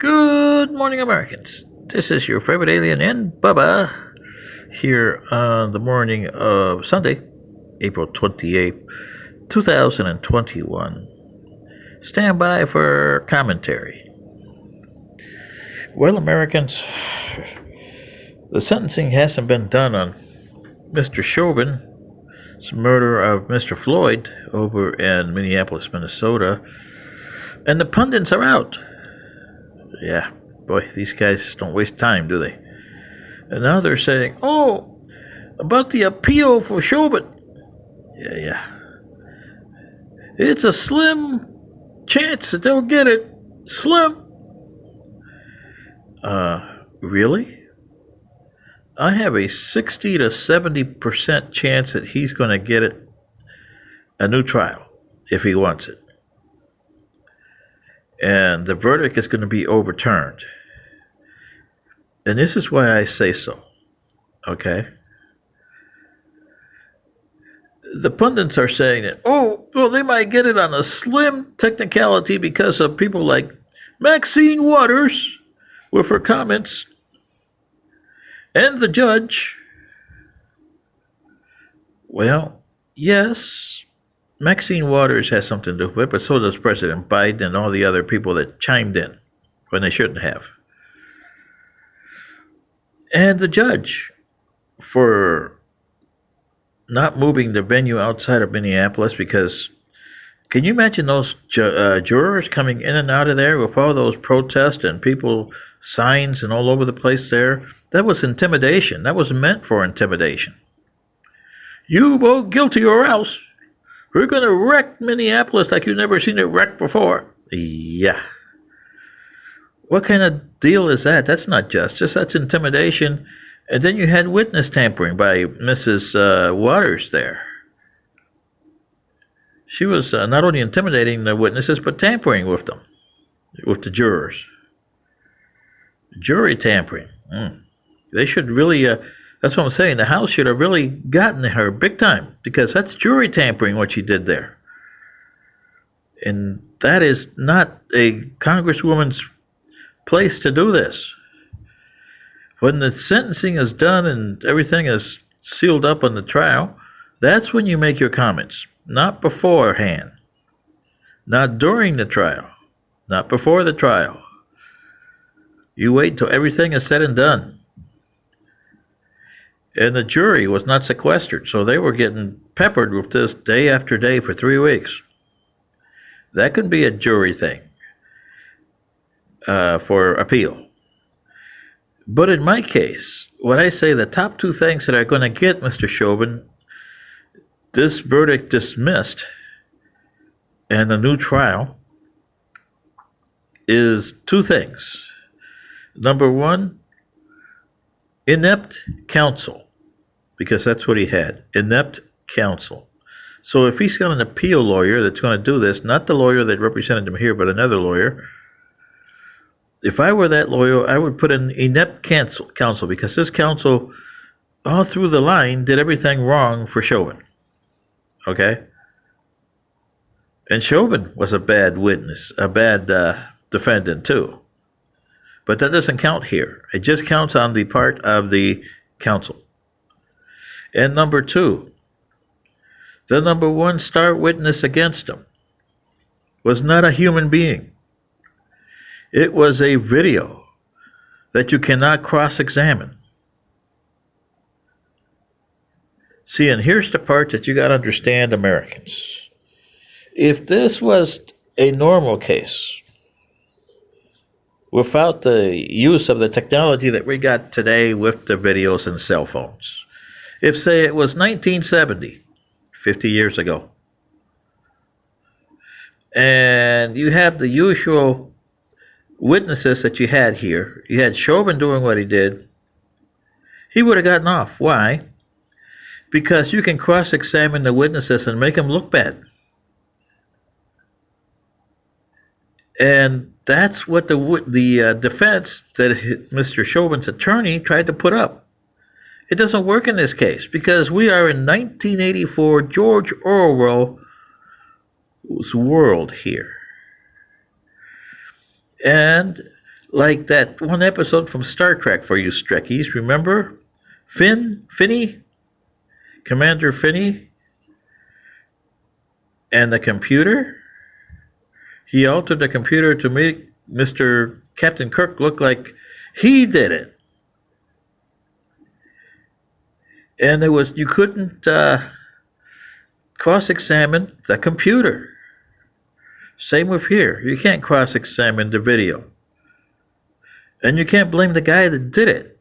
Good morning, Americans. This is your favorite alien and Bubba here on the morning of Sunday, April 28th, 2021. Stand by for commentary. Well, Americans, the sentencing hasn't been done on Mr. Chauvin's murder of Mr. Floyd over in Minneapolis, Minnesota, and the pundits are out. Yeah, boy, these guys don't waste time, do they? And now they're saying, oh, about the appeal for Chauvin. Yeah. It's a slim chance that they'll get it. Slim. Really? I have a 60 to 70% chance that he's going to get it a new trial if he wants it. And the verdict is going to be overturned. And this is why I say so. Okay? The pundits are saying that, oh, well, they might get it on a slim technicality because of people like Maxine Waters with her comments and the judge. Well, yes, Maxine Waters has something to do with it, but so does President Biden and all the other people that chimed in when they shouldn't have. And the judge for not moving the venue outside of Minneapolis, because can you imagine those jurors coming in and out of there with all those protests and people, signs and all over the place there? That was intimidation. That was meant for intimidation. You vote guilty or else. We're going to wreck Minneapolis like you've never seen it wrecked before. Yeah. What kind of deal is that? That's not justice. That's intimidation. And then you had witness tampering by Mrs. Waters there. She was not only intimidating the witnesses, but tampering with them, with the jurors. Jury tampering. They should really... That's what I'm saying. The House should have really gotten her big time, because that's jury tampering what she did there. And that is not a congresswoman's place to do this. When the sentencing is done and everything is sealed up on the trial, that's when you make your comments. Not beforehand. Not during the trial. Not before the trial. You wait till everything is said and done. And the jury was not sequestered, so they were getting peppered with this day after day for 3 weeks. That could be a jury thing for appeal. But in my case, when I say the top 2 things that are going to get Mr. Chauvin this verdict dismissed and a new trial is 2 things. Number 1, inept counsel, because that's what he had, inept counsel. So if he's got an appeal lawyer that's going to do this, not the lawyer that represented him here, but another lawyer, if I were that lawyer, I would put in inept counsel, because this counsel, all through the line, did everything wrong for Chauvin. Okay? And Chauvin was a bad witness, a bad defendant too. But that doesn't count here. It just counts on the part of the counsel. And number 2, the number 1 star witness against him was not a human being. It was a video that you cannot cross-examine. See, and here's the part that you got to understand, Americans. If this was a normal case, without the use of the technology that we got today with the videos and cell phones, if, say, it was 1970, 50 years ago, and you have the usual witnesses that you had here, you had Chauvin doing what he did, he would have gotten off. Why? Because you can cross-examine the witnesses and make them look bad. And that's what the defense that Mr. Chauvin's attorney tried to put up. It doesn't work in this case, because we are in 1984 George Orwell's world here. And Like that one episode from Star Trek for you Streckies, remember? Finney? Commander Finney? And the computer? He altered the computer to make Mr. Captain Kirk look like he did it. And you couldn't cross-examine the computer. Same with here. You can't cross-examine the video. And you can't blame the guy that did it,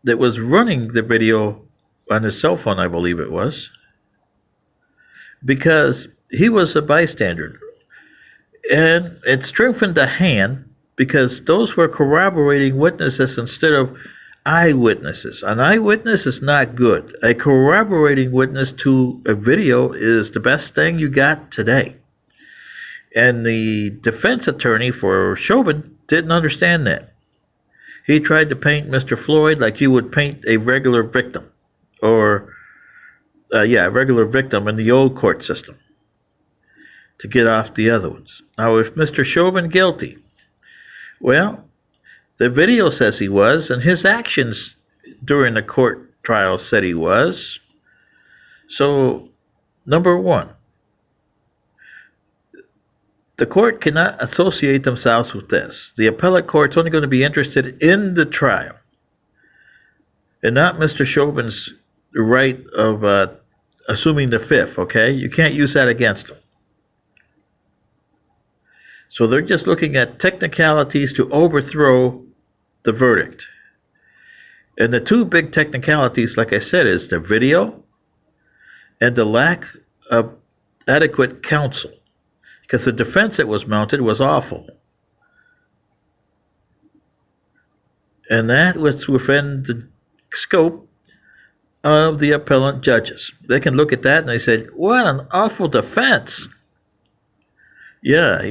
that was running the video on his cell phone, I believe it was, because he was a bystander. And it strengthened the hand because those were corroborating witnesses instead of eyewitnesses. An eyewitness is not good. A corroborating witness to a video is the best thing you got today. And the defense attorney for Chauvin didn't understand that. He tried to paint Mr. Floyd like you would paint a regular victim, or, a regular victim in the old court system to get off the other ones. Now, if Mr. Chauvin guilty, well, the video says he was, and his actions during the court trial said he was. So, number one, the court cannot associate themselves with this. The appellate court's only going to be interested in the trial and not Mr. Chauvin's right of assuming the fifth, okay? You can't use that against him. So they're just looking at technicalities to overthrow the verdict. And the two big technicalities, like I said, is the video and the lack of adequate counsel. Because the defense that was mounted was awful. And that was within the scope of the appellant judges. They can look at that and they said, what an awful defense. Yeah,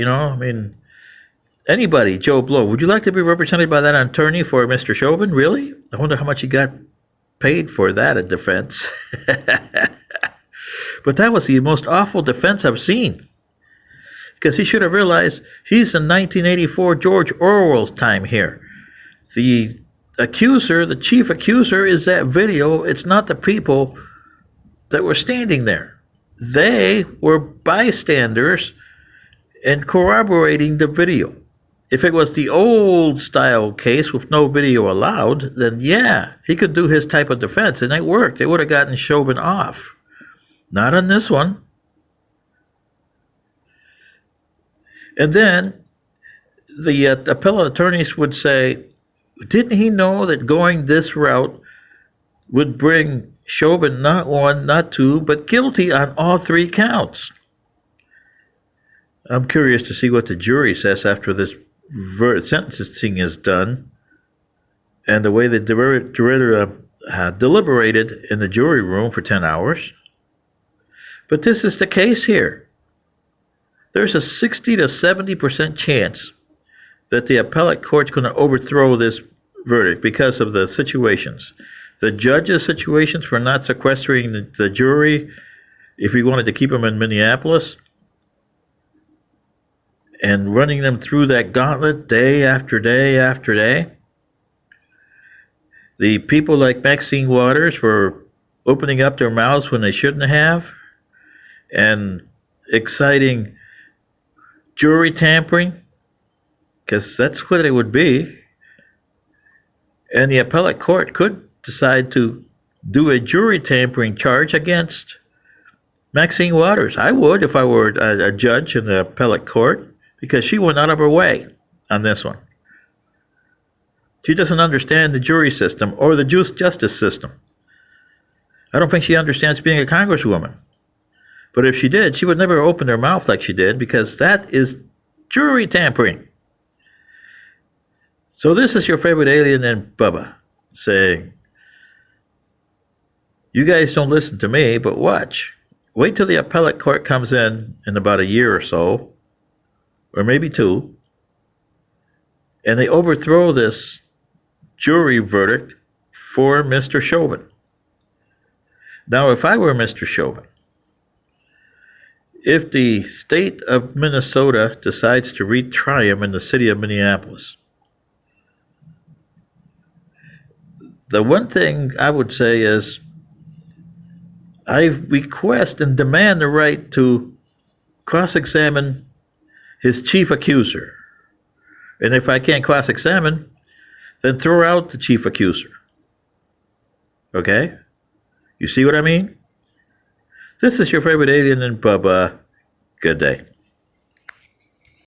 anybody, Joe Blow, would you like to be represented by that attorney for Mr. Chauvin? Really? I wonder how much he got paid for that, a defense. But that was the most awful defense I've seen. Because he should have realized he's in 1984 George Orwell's time here. The accuser, the chief accuser, is that video. It's not the people that were standing there. They were bystanders and corroborating the video. If it was the old style case with no video allowed, then yeah, he could do his type of defense, and it worked. It would have gotten Chauvin off. Not on this one. And then the appellate attorneys would say, didn't he know that going this route would bring Chauvin not one, not two, but guilty on all three counts? I'm curious to see what the jury says after this sentencing is done and the way they deliberated in the jury room for 10 hours. But this is the case here. There's a 60 to 70% chance that the appellate court's going to overthrow this verdict because of the situations. The judge's situations for not sequestering the jury if we wanted to keep them in Minneapolis and running them through that gauntlet day after day after day. The people like Maxine Waters were opening up their mouths when they shouldn't have and exciting jury tampering, because that's what it would be. And the appellate court could decide to do a jury tampering charge against Maxine Waters. I would if I were a judge in the appellate court, because she went out of her way on this one. She doesn't understand the jury system or the justice system. I don't think she understands being a congresswoman. But if she did, she would never open her mouth like she did, because that is jury tampering. So this is your favorite alien and Bubba saying, you guys don't listen to me, but watch. Wait till the appellate court comes in about a year or so, or maybe two, and they overthrow this jury verdict for Mr. Chauvin. Now, if I were Mr. Chauvin, if the state of Minnesota decides to retry him in the city of Minneapolis, the one thing I would say is I request and demand the right to cross-examine his chief accuser. And if I can't cross-examine, then throw out the chief accuser. Okay? You see what I mean? This is your favorite alien and Bubba. Good day.